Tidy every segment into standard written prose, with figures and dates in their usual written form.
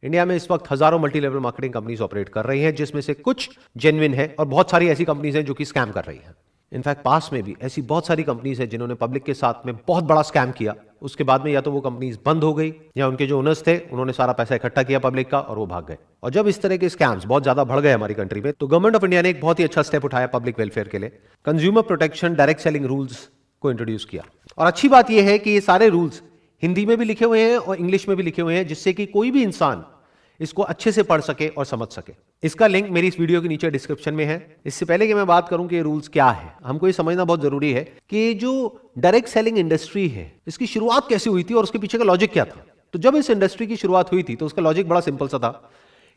India में इस वक्त हजारों multi level marketing companies operate कर रही हैं, जिसमें से कुछ जेन्युइन है और बहुत सारी ऐसी कंपनीज हैं जो कि स्कैम कर रही हैं। इनफैक्ट पास में भी ऐसी बहुत सारी कंपनीज हैं जिन्होंने पब्लिक के साथ में बहुत बड़ा स्कैम किया। उसके बाद में या तो वो कंपनीज बंद हो गई या उनके जो ओनर्स थे उन्होंने सारा पैसा इकट्ठा किया पब्लिक का और वो भाग गए। और जब इस तरह के स्कैम्स बहुत ज्यादा बढ़ गए हमारी कंट्री में, तो गवर्नमेंट ऑफ इंडिया ने एक बहुत ही अच्छा स्टेप उठाया पब्लिक वेलफेयर के लिए। Consumer protection direct selling rules को इंट्रोड्यूस किया। और अच्छी बात यह है कि ये सारे रूल्स हिंदी में भी लिखे हुए हैं और इंग्लिश में भी लिखे हुए हैं, जिससे कि कोई भी इंसान इसको अच्छे से पढ़ सके और समझ सके। इसका लिंक मेरी इस वीडियो के नीचे डिस्क्रिप्शन में है। इससे पहले कि मैं बात करूं कि ये रूल्स क्या है, हमको ये समझना बहुत जरूरी है कि जो डायरेक्ट सेलिंग इंडस्ट्री है इसकी शुरुआत कैसे हुई थी और उसके पीछे का लॉजिक क्या था। तो जब इस इंडस्ट्री की शुरुआत हुई थी तो उसका लॉजिक बड़ा सिंपल सा था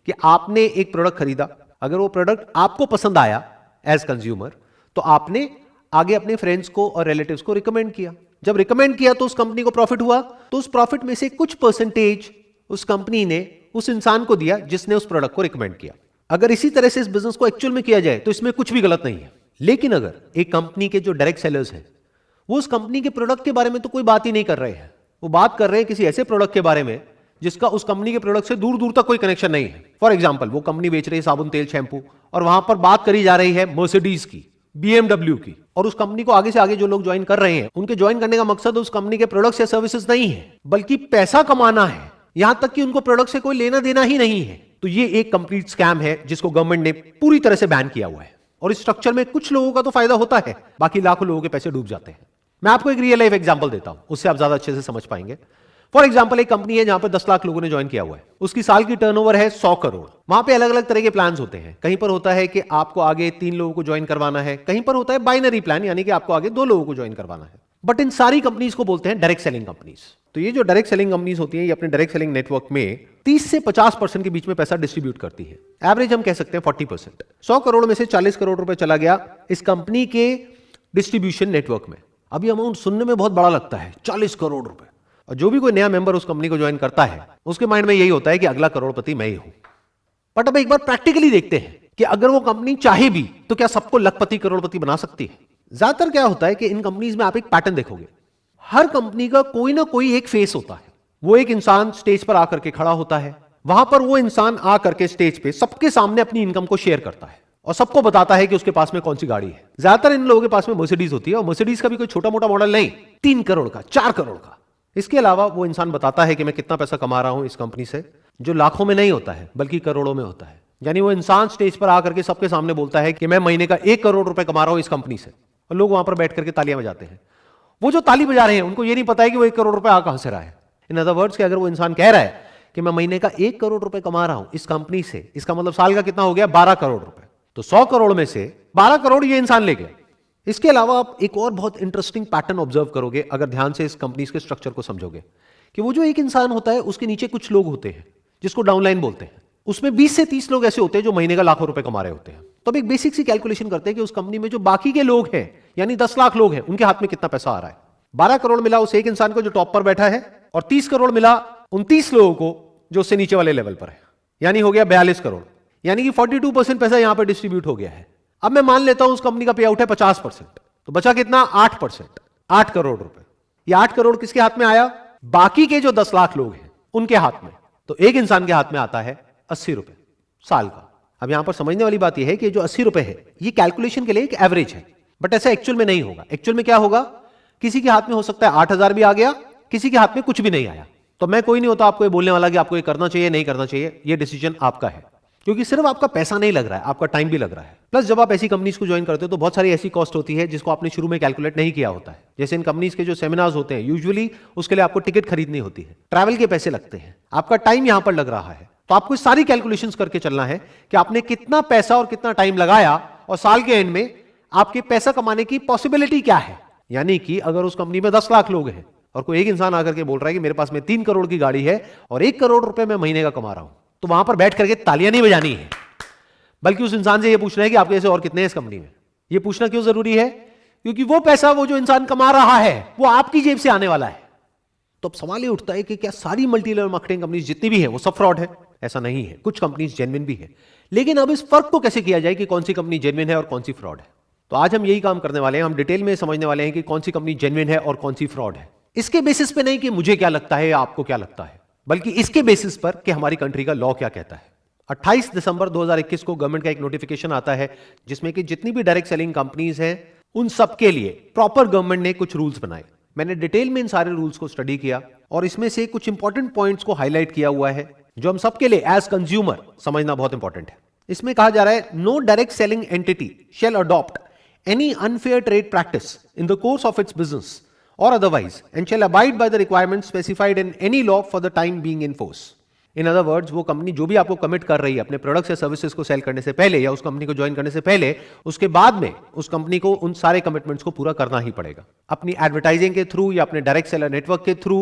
कि आपने एक प्रोडक्ट खरीदा, अगर वो प्रोडक्ट आपको पसंद आया एज कंज्यूमर, तो आपने आगे अपने फ्रेंड्स को और रिलेटिव्स को रिकमेंड किया। जब रिकमेंड किया तो उस कंपनी को प्रॉफिट हुआ, तो उस प्रॉफिट में से कुछ परसेंटेज उस कंपनी ने उस इंसान को दिया जिसने उस प्रोडक्ट को रिकमेंड किया। अगर इसी तरह से इस बिजनेस को एक्चुअल में किया जाए तो इसमें कुछ भी गलत नहीं है। लेकिन अगर एक कंपनी के जो डायरेक्ट सेलर्स हैं वो उस कंपनी के प्रोडक्ट के बारे में तो कोई बात ही नहीं कर रहे हैं, वो बात कर रहे हैं किसी ऐसे प्रोडक्ट के बारे में जिसका उस कंपनी के प्रोडक्ट से दूर दूर तक कोई कनेक्शन नहीं है। फॉर एग्जाम्पल, वो कंपनी बेच रही है साबुन, तेल, शैंपू, और वहां पर बात करी जा रही है मर्सिडीज की, BMW की, और उस कंपनी को आगे से आगे जो लोग ज्वाइन कर रहे हैं उनके ज्वाइन करने का मकसद उस कंपनी के प्रोडक्ट्स या सर्विसेज नहीं है, बल्कि पैसा कमाना है। यहां तक कि उनको प्रोडक्ट से कोई लेना देना ही नहीं है। तो ये एक कंप्लीट स्कैम है जिसको गवर्नमेंट ने पूरी तरह से बैन किया हुआ है। और इस स्ट्रक्चर में कुछ लोगों का तो फायदा होता है, बाकी लाखों लोगों के पैसे डूब जाते हैं। मैं आपको एक रियल लाइफ एग्जांपल देता हूं, उससे आप ज्यादा अच्छे से समझ पाएंगे। फॉर एग्जाम्पल, एक कंपनी है जहां पर 10 लाख लोगों ने ज्वाइन किया हुआ है, उसकी साल की टर्नओवर है 100 करोड़। वहां पे अलग अलग तरह के प्लान होते हैं। कहीं पर होता है कि आपको आगे 3 लोगों को ज्वाइन करवाना है, कहीं पर होता है बाइनरी प्लान, यानी कि आपको आगे 2 लोगों को ज्वाइन करवाना है। बट इन सारी कंपनीज को बोलते हैं डायरेक्ट सेलिंग कंपनीज। तो ये जो डायरेक्ट सेलिंग कंपनीज होती हैं, ये अपने डायरेक्ट सेलिंग नेटवर्क में 30 से 50% के बीच में पैसा डिस्ट्रीब्यूट करती है। एवरेज हम कह सकते हैं 40%। 100 करोड़ में से 40 करोड़ रुपए चला गया इस कंपनी के डिस्ट्रीब्यूशन नेटवर्क में। अभी अमाउंट सुनने में बहुत बड़ा लगता है, 40 करोड़ रुपए। और जो भी कोई नया मेंबर उस कंपनी को ज्वाइन करता है उसके माइंड में यही होता है कि अगला करोड़पति मैं ही हूं। बट अब एक बार प्रैक्टिकली देखते हैं कि अगर वो कंपनी चाहे भी तो क्या सबको लखपति करोड़पति बना सकती है। ज्यादातर क्या होता है कि इन कंपनीज में आप एक पैटर्न देखोगे, हर कंपनी का कोई ना कोई एक फेस होता है। वो एक इंसान स्टेज पर आकर के खड़ा होता है, वहां पर वो इंसान आकर के स्टेज पे सबके सामने अपनी इनकम को शेयर करता है और सबको बताता है कि उसके पास में कौन सी गाड़ी है। ज्यादातर इन लोगों के पास में मर्सिडीज होती है, और मर्सिडीज का भी कोई छोटा मोटा मॉडल नहीं, 3 करोड़ का, 4 करोड़ का। इसके अलावा वो इंसान बताता है कि मैं कितना पैसा कमा रहा हूं इस कंपनी से, जो लाखों में नहीं होता है बल्कि करोड़ों में होता है। यानी वो इंसान स्टेज पर आकर के सबके सामने बोलता है कि मैं महीने का 1 करोड़ रुपए कमा रहा हूं इस कंपनी से, और लोग वहां पर बैठ करके तालियां बजाते हैं। वो जो ताली बजा रहे हैं उनको ये नहीं पता है कि वो 1 करोड़ रुपए आ कहां से रहा है। इन अदर वर्ड्स, अगर वो इंसान कह रहा है कि मैं महीने का 1 करोड़ रुपए कमा रहा हूं इस कंपनी से, इसका मतलब साल का कितना हो गया, 12 करोड़ रुपए। तो 100 करोड़ में से 12 करोड़ ये इंसान ले गया। इसके अलावा आप एक और बहुत इंटरेस्टिंग पैटर्न ऑब्जर्व करोगे अगर ध्यान से इस कंपनी के स्ट्रक्चर को समझोगे, कि वो जो एक इंसान होता है उसके नीचे कुछ लोग होते हैं जिसको डाउनलाइन बोलते हैं। उसमें 20 से 30 लोग ऐसे होते हैं जो महीने का लाखों रुपए कमा रहे होते हैं। तो अब एक बेसिक सी कैलकुलेशन करते हैं कि उस कंपनी में जो बाकी के लोग हैं, यानी 10 लाख लोग हैं, उनके हाथ में कितना पैसा आ रहा है। 12 करोड़ मिला उस एक इंसान को जो टॉप पर बैठा है, और 30 करोड़ मिला 29 लोगों को जो उससे नीचे वाले लेवल पर है, यानी हो गया 42 करोड़। यानी कि 42% पैसा यहां पर डिस्ट्रीब्यूट हो गया है। अब मैं मान लेता हूं उस कंपनी का पे आउट है 50%, तो बचा कितना, 8%, 8 करोड़ रुपए। ये 8 करोड़ किसके हाथ में आया, बाकी के जो 10 लाख लोग हैं उनके हाथ में। तो एक इंसान के हाथ में आता है 80 रुपए साल का। अब यहां पर समझने वाली बात यह है कि जो 80 रुपए है ये कैलकुलेशन के लिए एक एवरेज है, बट ऐसा एक्चुअल में नहीं होगा। एक्चुअल में क्या होगा, किसी के हाथ में हो सकता है 8,000 भी आ गया, किसी के हाथ में कुछ भी नहीं आया। तो मैं कोई नहीं होता आपको ये बोलने वाला कि आपको ये करना चाहिए नहीं करना चाहिए, ये डिसीजन आपका है, क्योंकि सिर्फ आपका पैसा नहीं लग रहा है, आपका टाइम भी लग रहा है। प्लस जब आप ऐसी कंपनीज को ज्वाइन करते हो तो बहुत सारी ऐसी कॉस्ट होती है जिसको आपने शुरू में कैलकुलेट नहीं किया होता है। जैसे इन कंपनीज के जो सेमिनार्स होते हैं, यूजुअली उसके लिए आपको टिकट खरीदनी होती है, ट्रैवल के पैसे लगते हैं, आपका टाइम यहां पर लग रहा है। तो आपको सारी कैलकुलेशंस करके चलना है कि आपने कितना पैसा और कितना टाइम लगाया, और साल के एंड में आपके पैसा कमाने की पॉसिबिलिटी क्या है। यानी कि अगर उस कंपनी में 10 लाख लोग हैं और कोई एक इंसान आकर के बोल रहा है कि मेरे पास में 3 करोड़ की गाड़ी है और 1 करोड़ रुपए मैं महीने का कमा रहा हूं, तो वहां पर बैठ करके तालियां नहीं बजानी है, बल्कि उस इंसान से यह पूछना है कि आपके ऐसे और कितने हैं इस कंपनी में। यह पूछना क्यों जरूरी है, क्योंकि वो पैसा वो जो इंसान कमा रहा है वो आपकी जेब से आने वाला है। तो अब सवाल ये उठता है कि क्या सारी मल्टी लेवल मार्केटिंग कंपनीज जितनी भी है वो सब फ्रॉड है? ऐसा नहीं है, कुछ कंपनीज जेन्युइन भी है। लेकिन अब इस फर्क को कैसे किया जाए कि कौन सी कंपनी जेन्युइन है और कौन सी फ्रॉड है। तो आज हम यही काम करने वाले हैं, हम डिटेल में समझने वाले हैं कि कौन सी कंपनी जेन्युइन है और कौन सी फ्रॉड है। इसके बेसिस पे नहीं कि मुझे क्या लगता है या आपको क्या लगता है, बल्कि इसके बेसिस पर कि हमारी कंट्री का लॉ क्या कहता है। 28 दिसंबर 2021 को गवर्नमेंट का एक नोटिफिकेशन आता है जिसमें कि जितनी भी डायरेक्ट सेलिंग कंपनीज हैं उन सब के लिए प्रॉपर गवर्नमेंट ने कुछ रूल्स बनाए। मैंने डिटेल में इन सारे रूल्स को स्टडी किया और इसमें से कुछ इंपॉर्टेंट पॉइंट्स को हाईलाइट किया हुआ है जो हम सबके लिए एज कंज्यूमर समझना बहुत इंपॉर्टेंट है। इसमें कहा जा रहा है, no direct selling entity shall adopt any unfair trade practice in the course of its business or otherwise and shall abide by the requirements specified in any law for the time being in force. In other words, वो company जो भी आपको commit कर रही है अपने products या services को सेल करने से पहले या उस कंपनी को ज्वाइन करने से पहले, उसके बाद में उस कंपनी को उन सारे कमिटमेंट्स को पूरा करना ही पड़ेगा। अपनी एडवर्टाइजिंग के थ्रू या अपने डायरेक्ट सेलर नेटवर्क के थ्रू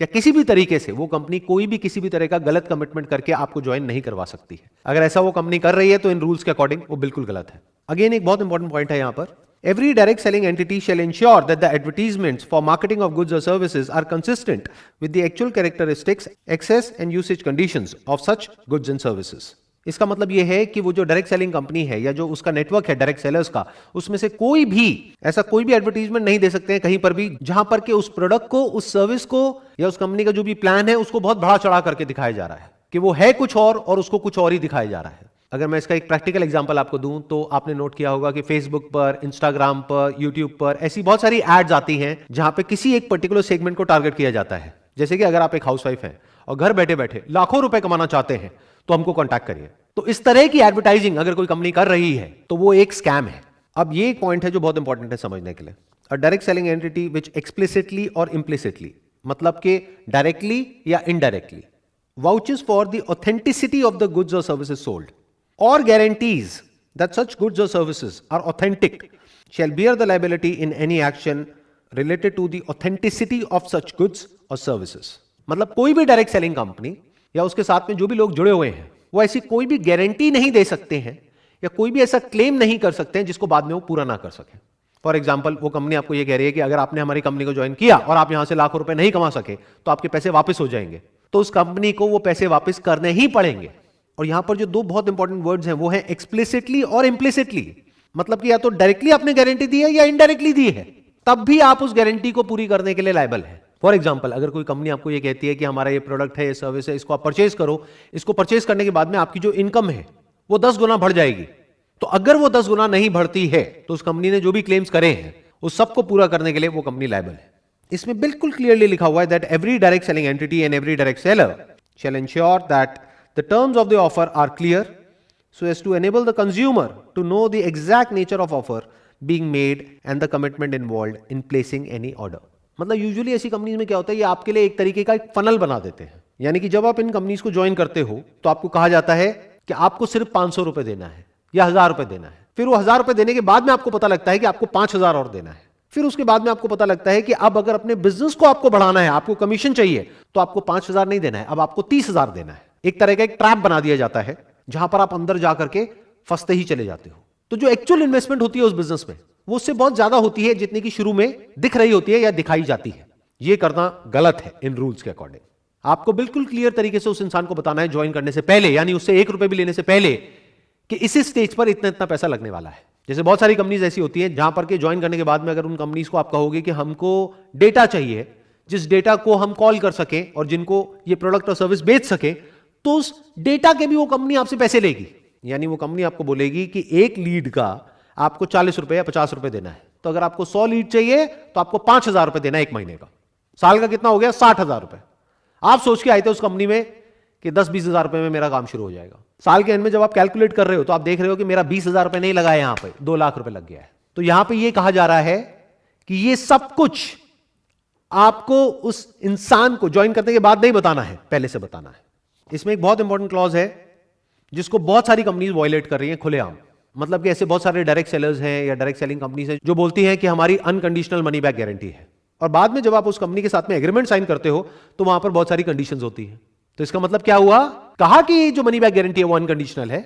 या किसी भी तरीके से वो कंपनी कोई भी किसी भी तरह का गलत कमिटमेंट करके आपको ज्वाइन नहीं करवा सकती है। अगर ऐसा वो कंपनी कर रही है तो इन रूल्स के अकॉर्डिंग वो बिल्कुल गलत है। अगेन एक बहुत इंपॉर्टेंट पॉइंट है यहां पर, every direct selling entity shall ensure that the advertisements for marketing of goods or services are consistent with the actual characteristics, access and usage conditions of such goods and services. इसका मतलब यह है कि वो जो डायरेक्ट सेलिंग कंपनी है या जो उसका नेटवर्क है डायरेक्ट सेलर्स का, उसमें से कोई भी ऐसा कोई भी एडवर्टीजमेंट नहीं दे सकते हैं कहीं पर भी जहां पर कि उस प्रोडक्ट को, उस सर्विस को या उस कंपनी का जो भी प्लान है उसको बहुत बढ़ा चढ़ा करके दिखाया जा रहा है कि वो है कुछ और उसको कुछ और ही दिखाया जा रहा है। अगर मैं इसका एक प्रैक्टिकल एग्जांपल आपको दूं तो आपने नोट किया होगा कि फेसबुक पर, इंस्टाग्राम पर, यूट्यूब पर ऐसी बहुत सारी एड्स आती हैं जहां पे किसी एक पर्टिकुलर सेगमेंट को टारगेट किया जाता है। जैसे कि अगर आप एक हाउसवाइफ हैं और घर बैठे बैठे लाखों रुपए कमाना चाहते हैं तो हमको कॉन्टैक्ट करिए। तो इस तरह की एडवर्टाइजिंग अगर कोई कंपनी कर रही है तो वो एक स्कैम है। अब ये एक पॉइंट है जो बहुत इंपॉर्टेंट है समझने के लिए। A direct selling entity which explicitly और इम्प्लिसिटली, मतलब कि डायरेक्टली या indirectly, vouches for the authenticity of the goods और services sold or guarantees that such goods or services are authentic shall bear the liability in any action related to the authenticity of such goods or services. मतलब कोई भी direct selling company या उसके साथ में जो भी लोग जुड़े हुए हैं वो ऐसी कोई भी गारंटी नहीं दे सकते हैं या कोई भी ऐसा क्लेम नहीं कर सकते हैं जिसको बाद में वो पूरा ना कर सके। फॉर एग्जाम्पल, वो कंपनी आपको ये कह रही है कि अगर आपने हमारी कंपनी को ज्वाइन किया और आप यहां से लाखों रुपए नहीं कमा सके तो आपके पैसे वापस हो जाएंगे, तो उस कंपनी को वो पैसे वापस करने ही पड़ेंगे। और यहां पर जो दो बहुत इंपॉर्टेंट वर्ड्स हैं वो हैं एक्सप्लिसिटली और इम्प्लिसिटली, मतलब कि या तो डायरेक्टली आपने गारंटी दी है या इनडायरेक्टली दी है, तब भी आप उस गारंटी को पूरी करने के लिए लायबल है। फॉर एग्जांपल, अगर कोई कंपनी आपको ये कहती है कि हमारा ये प्रोडक्ट है, ये सर्विस है, इसको आप परचेज करो, इसको परचेज करने के बाद में आपकी जो इनकम है वो 10 गुना बढ़ जाएगी, तो अगर वो 10 गुना नहीं बढ़ती है तो उस कंपनी ने जो भी क्लेम्स करे हैं उस सबको पूरा करने के लिए वो कंपनी लायबल है। इसमें बिल्कुल क्लियरली लिखा हुआ है that every direct selling entity and every direct seller shall ensure that the terms of the offer are clear so as to enable the consumer to know the exact nature of offer being made and the commitment involved in placing any order. मतलब usually ऐसी companies में क्या होता है, ये आपके लिए एक तरीके का एक फनल बना देते हैं। यानी कि जब आप इन कंपनीज को ज्वाइन करते हो तो आपको कहा जाता है कि आपको सिर्फ 500 रुपए देना है या 1000 रुपए देना है। फिर वो 1000 रुपए देने के बाद में आपको पता लगता है कि आपको 5000 और देना है। फिर उसके बाद में आपको पता लगता है कि अब अगर अपने बिजनेस को आपको बढ़ाना है, आपको कमीशन चाहिए, तो आपको 5000 नहीं देना है, अब आपको 30000 देना है। एक तरह का एक ट्रैप बना दिया जाता है जहां पर आप अंदर जाकर के फंसते ही चले जाते हो। तो जो एक्चुअल इन्वेस्टमेंट होती है उस बिजनेस में वो उससे बहुत ज्यादा होती है जितनी की शुरू में दिख रही होती है या दिखाई जाती है। यह करना गलत है इन रूल्स के अकॉर्डिंग। आपको बिल्कुल क्लियर तरीके से उस इंसान को बताना है ज्वाइन करने से पहले, यानी उससे 1 रुपए भी लेने से पहले, कि इसी स्टेज पर इतना इतना पैसा लगने वाला है। जैसे बहुत सारी कंपनीज ऐसी होती हैं जहां पर के ज्वाइन करने के बाद में अगर उन कंपनीज को आप कहोगे कि हमको डेटा चाहिए, जिस डेटा को हम कॉल कर सके और जिनको ये प्रोडक्ट और सर्विस बेच सके, तो उस डेटा के भी वो कंपनी आपसे पैसे लेगी। यानी वो कंपनी आपको बोलेगी कि एक लीड का आपको 40 रुपए या 50 रुपए देना है, तो अगर आपको 100 लीड चाहिए तो आपको 5000 रुपए देना है एक महीने का। साल का कितना हो गया? 60,000 रुपए। आप सोच के आए थे उस कंपनी में कि 10-20 हजार रुपए में मेरा काम शुरू हो जाएगा। साल के एंड में जब आप कैलकुलेट कर रहे हो तो आप देख रहे हो कि मेरा 20,000 रुपए नहीं लगा है, यहां पे 2 लाख रुपए लग गया है। तो यहां पे ये कहा जा रहा है कि ये सब कुछ आपको उस इंसान को ज्वाइन करने के बाद नहीं बताना है, पहले से बताना है। इसमें एक बहुत इंपॉर्टेंट क्लॉज है जिसको बहुत सारी कंपनीज वायलेट कर रही हैं खुलेआम। मतलब कि ऐसे बहुत सारे डायरेक्ट सेलर्स हैं या डायरेक्ट सेलिंग कंपनीज हैं जो बोलती हैं कि हमारी अनकंडीशनल मनी बैक गारंटी है, और बाद में जब आप उस कंपनी के साथ में एग्रीमेंट साइन करते हो तो वहां पर बहुत सारी कंडीशंस होती हैं। तो इसका मतलब क्या हुआ? कहा कि जो मनी बैक गारंटी है वो अनकंडीशनल है,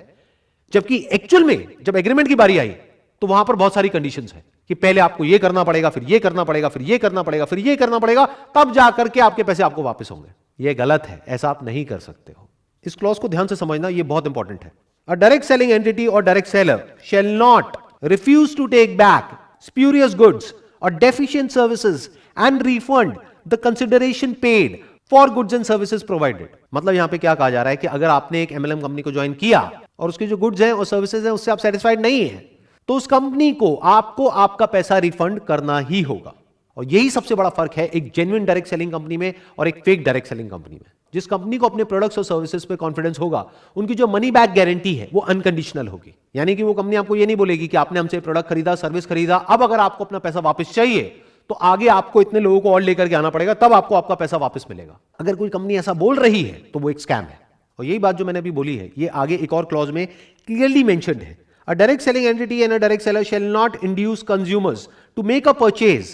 जबकि एक्चुअल में जब एग्रीमेंट की बारी आई तो वहां पर बहुत सारी कंडीशंस है कि पहले आपको ये करना पड़ेगा, फिर ये करना पड़ेगा, फिर ये करना पड़ेगा, फिर ये करना पड़ेगा, तब जाकर के आपके पैसे आपको वापस होंगे। ये गलत है, ऐसा आप नहीं कर सकते हो। इस क्लॉज को ध्यान से समझना, ये बहुत इंपॉर्टेंट है। अ डायरेक्ट सेलिंग एंटिटी और direct seller shall not refuse to take back spurious goods और deficient services and refund the consideration paid for goods and services provided. मतलब यहां पे क्या कहा जा रहा है कि अगर आपने एक एमएलएम कंपनी को ज्वाइन किया और उसके जो गुड्स हैं और सर्विसेज हैं उससे आप सेटिस्फाइड नहीं है, तो उस कंपनी को आपको आपका पैसा रिफंड करना ही होगा। और यही सबसे बड़ा फर्क है एक जेन्युइन डायरेक्ट सेलिंग कंपनी में और एक फेक डायरेक्ट सेलिंग कंपनी में। जिस कंपनी को अपने प्रोडक्ट्स और सर्विसेज पे कॉन्फिडेंस होगा, उनकी जो मनी बैक गारंटी है वो अनकंडीशनल होगी। यानी कि वो कंपनी आपको ये नहीं बोलेगी कि आपने हमसे प्रोडक्ट खरीदा, सर्विस खरीदा, अब अगर आपको अपना पैसा वापस चाहिए तो आगे आपको इतने लोगों को और लेकर के आना पड़ेगा, तब आपको आपका पैसा वापस मिलेगा। अगर कोई कंपनी ऐसा बोल रही है तो वो एक स्कैम है। और यही बात जो मैंने अभी बोली है, ये आगे एक और क्लॉज में क्लियरली मेंशन्ड है। A direct selling entity and a direct seller shall not induce consumers to make a purchase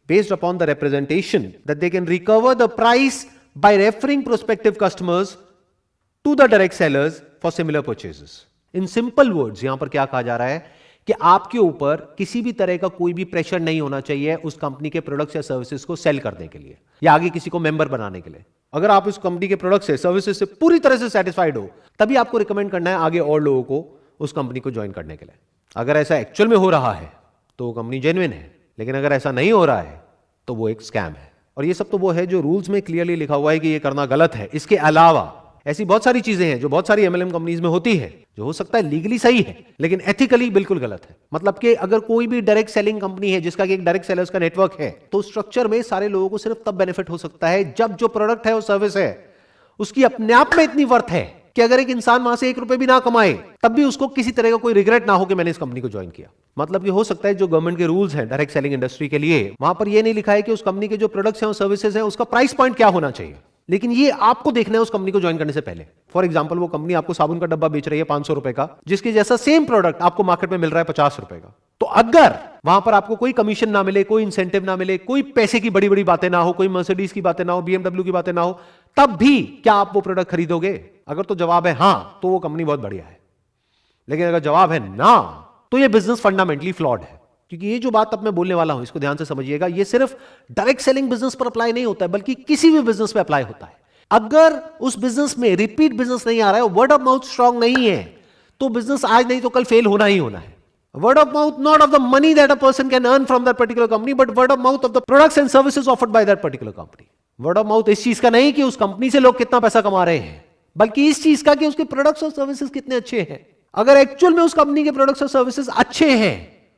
based upon the representation that they can recover the price by referring prospective customers to the direct sellers for similar purchases. In simple words, यहां पर क्या कहा जा रहा है कि आपके ऊपर किसी भी तरह का कोई भी प्रेशर नहीं होना चाहिए उस कंपनी के प्रोडक्ट्स या सर्विसेज को सेल करने के लिए या आगे किसी को मेंबर बनाने के लिए। अगर आप उस कंपनी के प्रोडक्ट्स से, सर्विसेज से पूरी तरह से सेटिस्फाइड हो, तभी आपको रिकमेंड करना है आगे और लोगों को उस कंपनी को ज्वाइन करने के लिए। अगर ऐसा एक्चुअल में हो रहा है तो वो कंपनी जेन्युइन है, लेकिन अगर ऐसा नहीं हो रहा है तो वो एक स्कैम है। और ये सब तो वो है जो रूल्स में क्लियरली लिखा हुआ है कि ये करना गलत है। इसके अलावा ऐसी बहुत सारी चीजें हैं जो बहुत सारी एमएलएम कंपनीज में होती है, जो हो सकता है लीगली सही है लेकिन एथिकली बिल्कुल गलत है। मतलब कि अगर कोई भी डायरेक्ट सेलिंग कंपनी है जिसका एक डायरेक्ट सेलर्स का नेटवर्क है, तो स्ट्रक्चर में सारे लोगों को सिर्फ तब बेनिफिट हो सकता है जब जो प्रोडक्ट है और सर्विस है उसकी अपने आप में इतनी वर्थ है कि अगर एक इंसान वहां से 1 रुपए भी ना कमाए तब भी उसको किसी तरह का कोई रिग्रेट ना हो कि मैंने इस कंपनी को ज्वाइन किया। मतलब कि हो सकता है जो गवर्नमेंट के रूल्स हैं डायरेक्ट सेलिंग इंडस्ट्री के लिए, वहां पर यह नहीं लिखा है कि उस कंपनी के जो प्रोडक्ट्स हैं और सर्विसेज हैं उसका प्राइस पॉइंट क्या होना चाहिए, लेकिन ये आपको देखना है उस कंपनी को ज्वाइन करने से पहले। फॉर एग्जांपल, वो कंपनी आपको साबुन का डब्बा बेच रही है 500 रुपए का, जिसके जैसा सेम प्रोडक्ट आपको मार्केट में मिल रहा है 50 रुपए का। तो अगर वहां पर आपको कोई कमीशन ना मिले, कोई इंसेंटिव ना मिले, कोई पैसे की बड़ी बड़ी बातें ना हो, कोई मर्सिडीज की बातें ना हो, बीएमडब्ल्यू की बातें ना हो, तब भी क्या आप वो प्रोडक्ट खरीदोगे? अगर तो जवाब है हां, तो वो कंपनी बहुत बढ़िया है। लेकिन अगर जवाब है ना, तो ये बिजनेस फंडामेंटली फ्लॉड है। क्योंकि ये जो बात अब मैं बोलने वाला हूं, इसको ध्यान से समझिएगा, ये सिर्फ डायरेक्ट सेलिंग बिजनेस पर अप्लाई नहीं होता है, बल्कि किसी भी बिजनेस पे अप्लाई होता है। अगर उस बिजनेस में रिपीट बिजनेस नहीं आ रहा है, वर्ड ऑफ माउथ स्ट्रांग नहीं है, तो बिजनेस आज नहीं तो कल फेल होना ही होना है। Word of mouth, not of the money that a person can earn from that particular company, but word of mouth of the products and services offered by that particular company. Word of mouth इस चीज का नहीं कि उस company से लोग कितना पैसा कमा रहे हैं, बल्कि इस चीज का कि उसके प्रोडक्ट्स और सर्विसेज कितने अच्छे हैं। अगर एक्चुअल में उस कंपनी के प्रोडक्ट्स और सर्विसेज अच्छे हैं,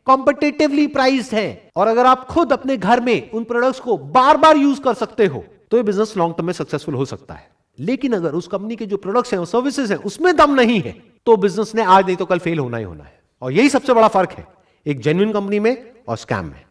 कॉम्पिटिटिवली प्राइस्ड हैं, और अगर आप खुद अपने घर में उन प्रोडक्ट्स को बार बार यूज कर सकते हो, तो ये बिजनेस लॉन्ग टर्म में सक्सेसफुल हो सकता है। लेकिन अगर उस कंपनी के जो प्रोडक्ट्स हैं और सर्विसेज हैं उसमें दम नहीं है, तो बिजनेस ने आज नहीं तो कल फेल होना ही होना है। और यही सबसे बड़ा फर्क है एक जेन्युइन कंपनी में और स्कैम में।